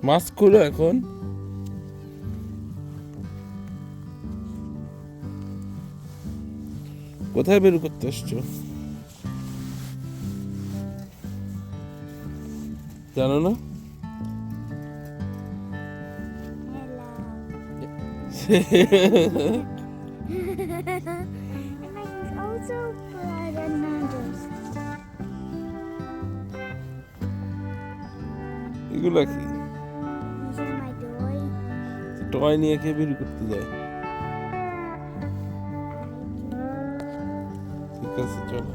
Mask খুলো এখন। কোথায় বের করতে আসছো জানো না? এগুলা কি? টয় নিয়ে কে বের করতে যায়? ঠিক আছে চলো।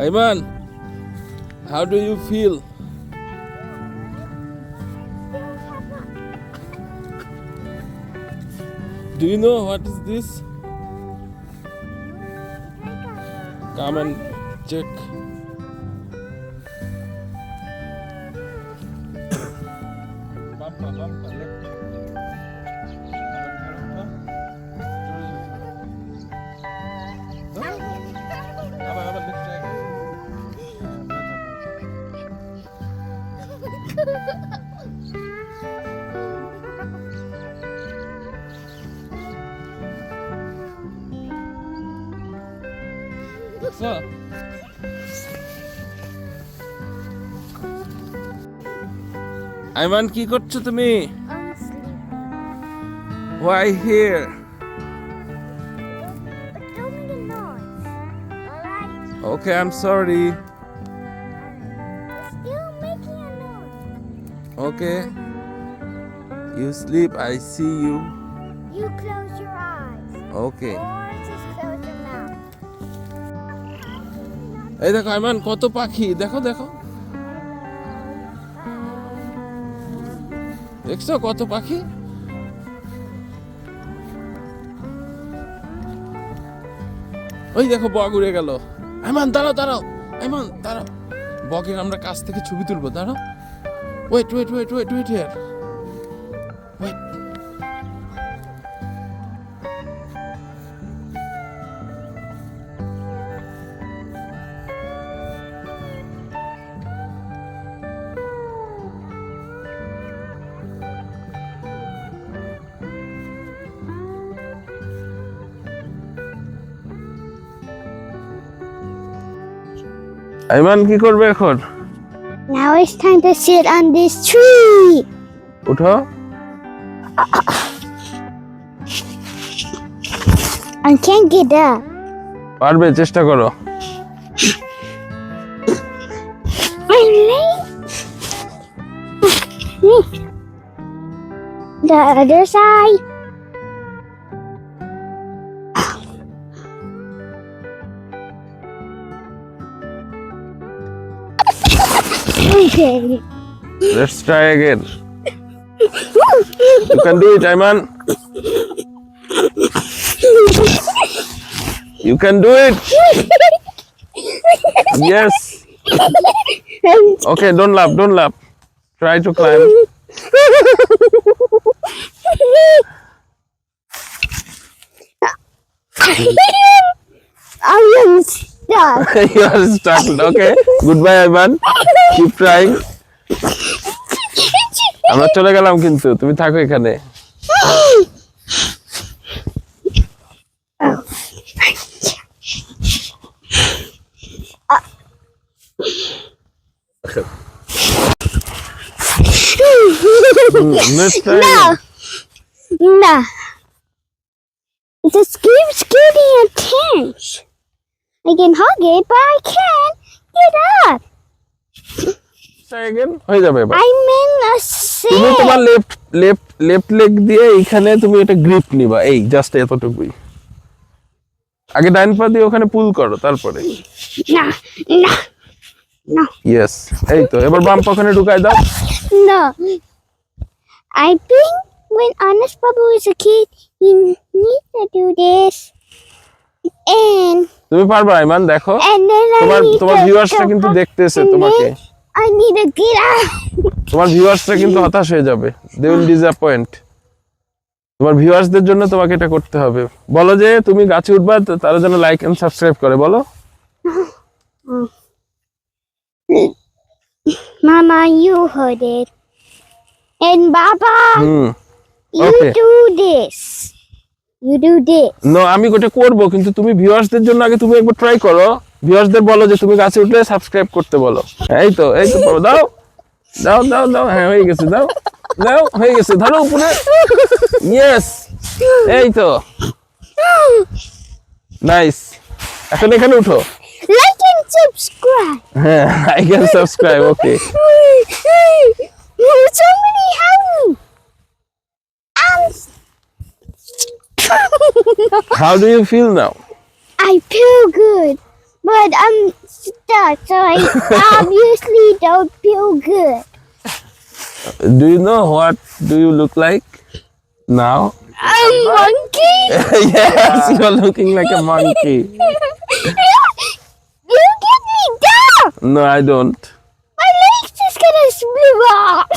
Ayeman, how do you feel? Do you know what is this? Come and check. So, Ayeman, কি করছো তুমি? Why here? Don't make a noise. Alright? Okay, I'm sorry. Still making a noise. Okay. You sleep, I see you. You close your eyes. Okay. Or just close your mouth. এই দেখো আয়মান, কত পাখি, দেখো দেখো, দেখছো কত পাখি? ওই দেখো বক উড়ে গেল। আয়মান দাঁড়াও দাঁড়াও, আয়মান দাঁড়াও, বকের আমরা কাছ থেকে ছবি তুলবো, দাঁড়াও। Wait wait wait wait wait here, wait. Ayman কি করবে এখন? Now it's time to sit on this tree. উঠো। I can't get up. পারবে, চেষ্টা করো। I'm late. The other side. Okay. Let's try again. You can do it, Ayeman. You can do it. Yes. Okay, don't laugh, don't laugh. Try to climb. I am stuck. You are stuck. Okay. Goodbye, Ayeman. Keep trying. আমরা চলে গেলাম কিন্তু তুমি থাকো এখানে। No. Just keep getting attention. I can hug it, but I can't get up. Try again. হয়ে যাবে এবার। I'm in a তুমি sit. তোমার লেফট লেগ দিয়ে এখানে তুমি এটা গ্রিপ নিবা, এই জাস্ট এতটুকুই। আগে ডান পা দিয়ে ওখানে পুল করো, তারপরে No, no, no, ইয়েস, এই তো এবার বাম পা ওখানে ঢুকাই দাও। no. I think when Honest Bubble was a kid, he needed to do this. And তুমি পারবা আইমান, দেখো then I তোমার need তোমার to ভিউয়ার্সরা go কিন্তু up, দেখতেছে and তোমাকে। then I need to get out. তোমার ভিউয়ার্সরা কিন্তু হতাশ হয়ে যাবে, দে উইল ডিসঅ্যাপয়েন্ট। তোমার ভিউয়ার্সদের জন্য তোমাকে এটা করতে হবে। বলো যে তুমি গাছে উঠবা, তারা যেন লাইক এন্ড সাবস্ক্রাইব করে, বলো। Mama, you heard it. And Baba, you Okay. do this. You do this. No, আমি ওটা করব, কিন্তু তুমি ভিউয়ার্সদের জন্য আগে তুমি একবার ট্রাই করো। ভিউয়ার্সদের বলো যে তুমি গাছে উঠলে সাবস্ক্রাইব করতে বলো। এই তো দাও দাও দাও দাও, হ্যাঁ হয়ে গেছে, দাও দাও, হয়ে গেছে, ধরো উপরে, ইয়েস, এই তো নাইস। এখন এখানে উঠো। Like and subscribe. হ্যাঁ, I can subscribe, okay. Somebody help me. How do you feel now? I feel good, but I'm stuck, so I obviously don't feel good. Do you know what do you look like now? A monkey? Yes, you are looking like a monkey. You get me down! No, I don't. My legs just gonna split off.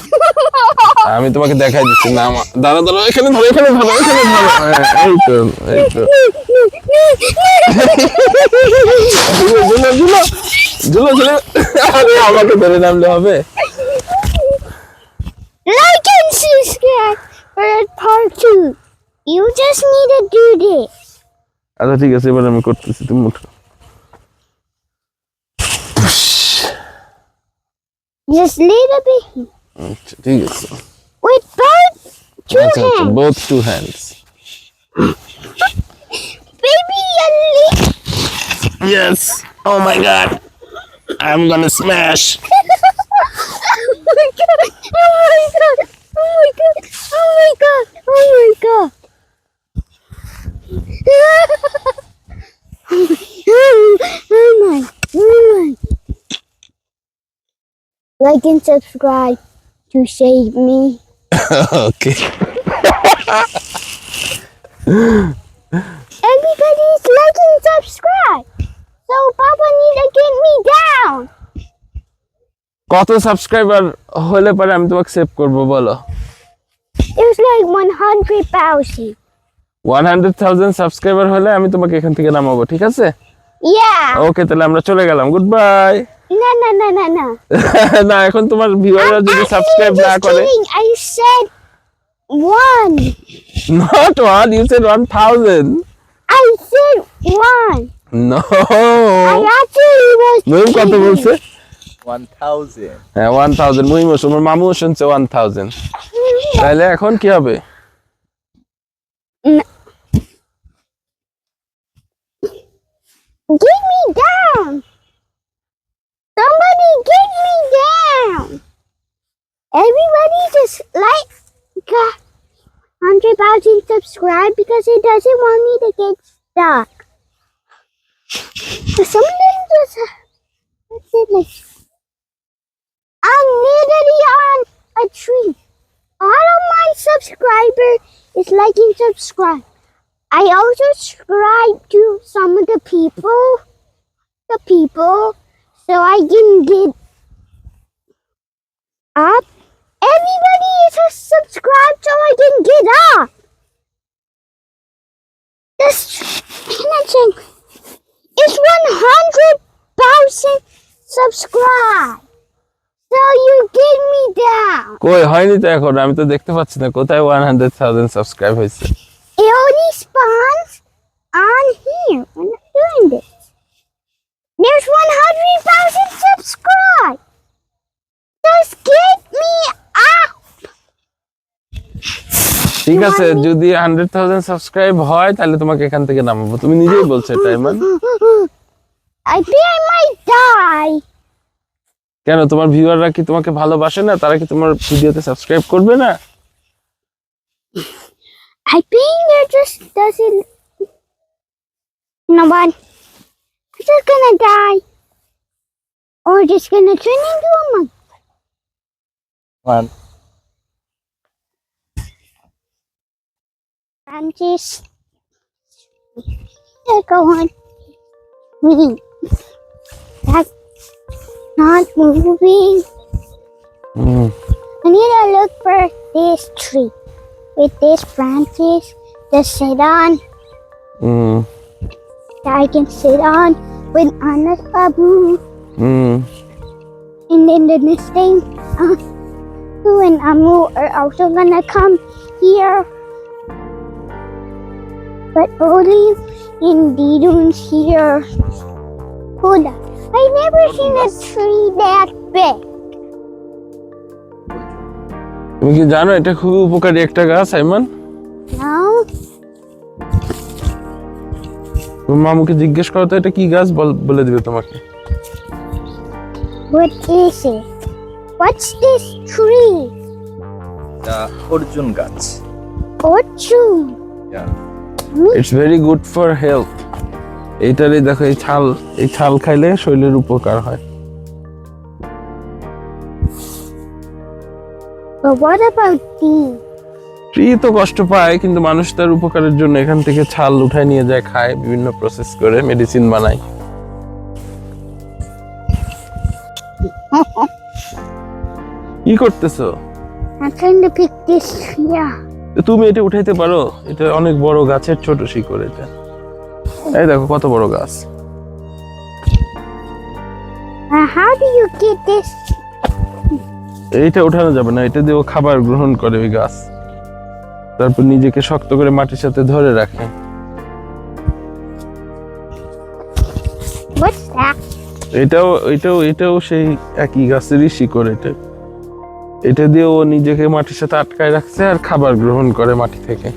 আমি তোমাকে দেখাই দিচ্ছি না। দাঁড়া দাঁড়া, এখানে ধরো, এখানে ধরো, এখানে ধরো, এই তো এই তো। ঝুলো ঝুলো ঝুলো ঝুলো, আরে আমাকে ধরে নামলে হবে। Like and subscribe for part 2. You just need to do this. আচ্ছা ঠিক আছে, এবার আমি করতেছি, তুমি উঠো। Just little bit. আচ্ছা ঠিক আছে, With both two আচ্ছা আচ্ছা, hands. both two hands. Baby, a little. Yes. Oh my god, I'm gonna smash. Oh my god! Oh my god! Oh my god! Oh my god! Oh my god! Oh my! Oh my! Like and subscribe to save me. Okay. Everybody's like and subscribe. So Papa need to get me down. কত subscriber হলে পরে আমি তোমাকে save করব, বলো। There's like 100,000. 100,000 subscriber হলে আমি তোমাকে এখান থেকে নামাবো, ঠিক আছে? Yeah. ওকে, তাহলে আমরা চলে গেলাম, good bye. No, no, no, no, no. না, এখন তোমার ভিউয়াররা যদি সাবস্ক্রাইব না Just করে। kidding. I said 1. Not 1, you said 1,000. I said 1. No. I actually was মুহিম কত kidding. বলছে? 1,000. হ্যাঁ 1,000, মুহিম আমার মামু শুনছে 1,000। তাহলে এখন কি হবে? Get me down. Somebody get me down. Everybody just like 100,000 subscribe because it doesn't want me to get stuck. Sometimes just what's it like? I'm literally on a tree. All of my subscribers is like and subscribe. I also subscribe to some of the people, so I can get up. Everybody is a subscribe so I can get up. This connection is 100,000 subscribe. So you get me down. কই হয়নি তো এখন, আমি তো দেখতে পাচ্ছি না কোথায় 100,000 সাবস্ক্রাইব হয়েছে। It only spawns on here. We're not doing this. There's 100,000 subscribe. Just get me up. ঠিক আছে, যদি 100,000 সাবস্ক্রাইব হয় তাহলে তোমাকে এখান থেকে নামাবো, তুমি নিজেই বলছো এটা, Ayman. I think I might die. কেন তোমার ভিউয়াররা কি তোমাকে ভালোবাসে না? তারা কি তোমার ভিডিওতে সাবস্ক্রাইব করবে না? I think they're just doesn't. You know what? We're just gonna die. Or just gonna turn into a monk. One. I'm just. Go on. Me. That's not moving. I need to look for this tree with these branches to sit on. That I can sit on with Anna's babu. And then the next thing, you and Amu are also gonna come here. But only in the dunes here. Hold on. I've never seen a tree that big. তুমি কি জানো এটা খুব উপকারী একটা গাছ Ayman? No. তুমি মামুকে জিজ্ঞেস করো তো এটা কি গাছ, বলে দিবে তোমাকে। What is it? What's this tree? The Arjun guts. Orchard. Yeah. It's very good for health. এইটারই দেখো এই ছাল খাইলে শরীরের উপকার হয়। But what about these? Tree তো কষ্ট পায়, কিন্তু মানুষ তার উপকারের জন্য এখান থেকে ছাল উঠায় নিয়ে যায়, খায়, বিভিন্ন প্রসেস করে মেডিসিন বানায়। কি করতেছো? I'm trying to pick this tree up. তুমি এটা উঠাইতে পারো? এটা অনেক বড় গাছের ছোট শিকড় এটা। এই দেখো কত বড় গাছ। How do you get this? এইটা উঠানো যাবে না, এটা দিয়ে ও খাবার গ্রহণ করে ওই গাছ, তারপর নিজেকে শক্ত করে মাটির সাথে ধরে রাখে। What's that? এটাও সেই একই গাছেরই শিকড়। এটা দিয়ে ও নিজেকে মাটির সাথে আটকায় রাখছে আর খাবার গ্রহণ করে মাটি থেকে।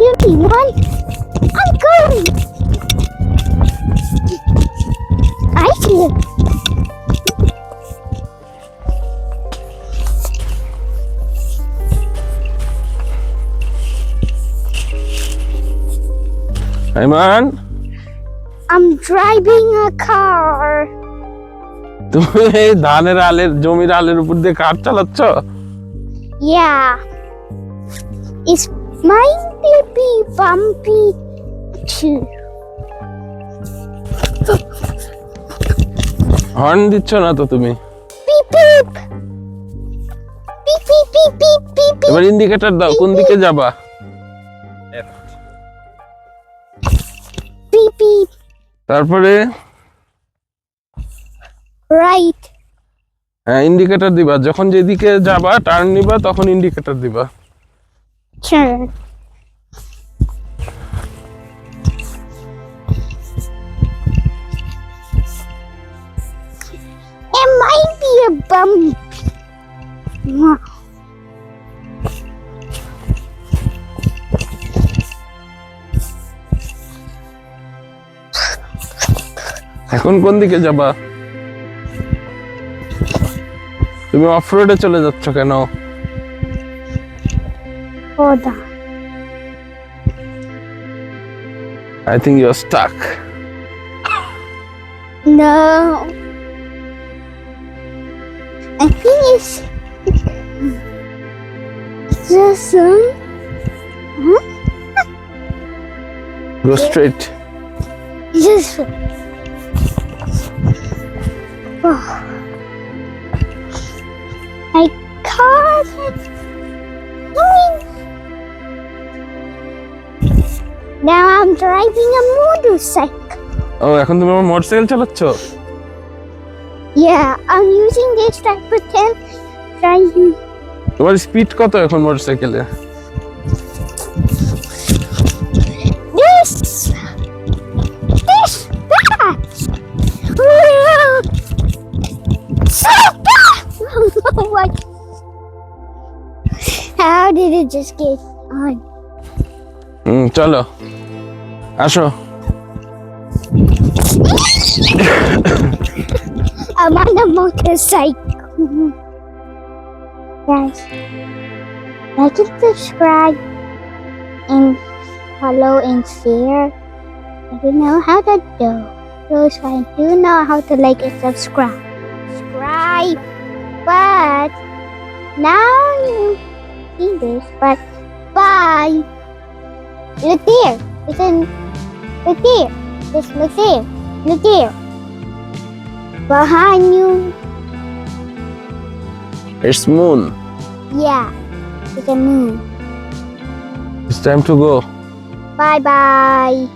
Give me one. I'm going. I see it. Ayman, I'm driving a car. তুমি এই জমির আলের উপর দিয়ে কার চালাচ্ছ? Yeah. It's might be bumpy too. Horn দিচ্ছ না তো তুমি? Beep beep. Beep beep beep beep beep beep. এবার ইন্ডিকেটর দাও, কোন দিকে যাবা? Left. Beep beep. তারপরে Right. হ্যাঁ, ইন্ডিকেটর দিবা, যখন যেদিকে যাবা টার্ন নিবা তখন ইন্ডিকেটর দিবা। Turn. It might be a bump. এখন কোন দিকে যাবা? তুমি অফ রোডে চলে যাচ্ছ কেন? Hold on. I think you're stuck. No. I think it's the sun. Huh? Go straight. Just. Oh. My car is going. Now I'm driving a motorcycle. ও, এখন তুমি আমার মোটরসাইকেল চালাচ্ছ? Yeah, I'm using this to pretend driving. তোমার speed কত এখন মোটরসাইকেলে? This. That. So bad. What? How did it just get on? চলো। আসো। I'm on a motorcycle. Guys, like and subscribe and follow and share. I don't know how to do. Those I do know how to like and subscribe. But now you see this, but bye. Look there. Look there. Just look there. Look there. Behind you. It's moon. Yeah. It's a moon. It's time to go. Bye bye.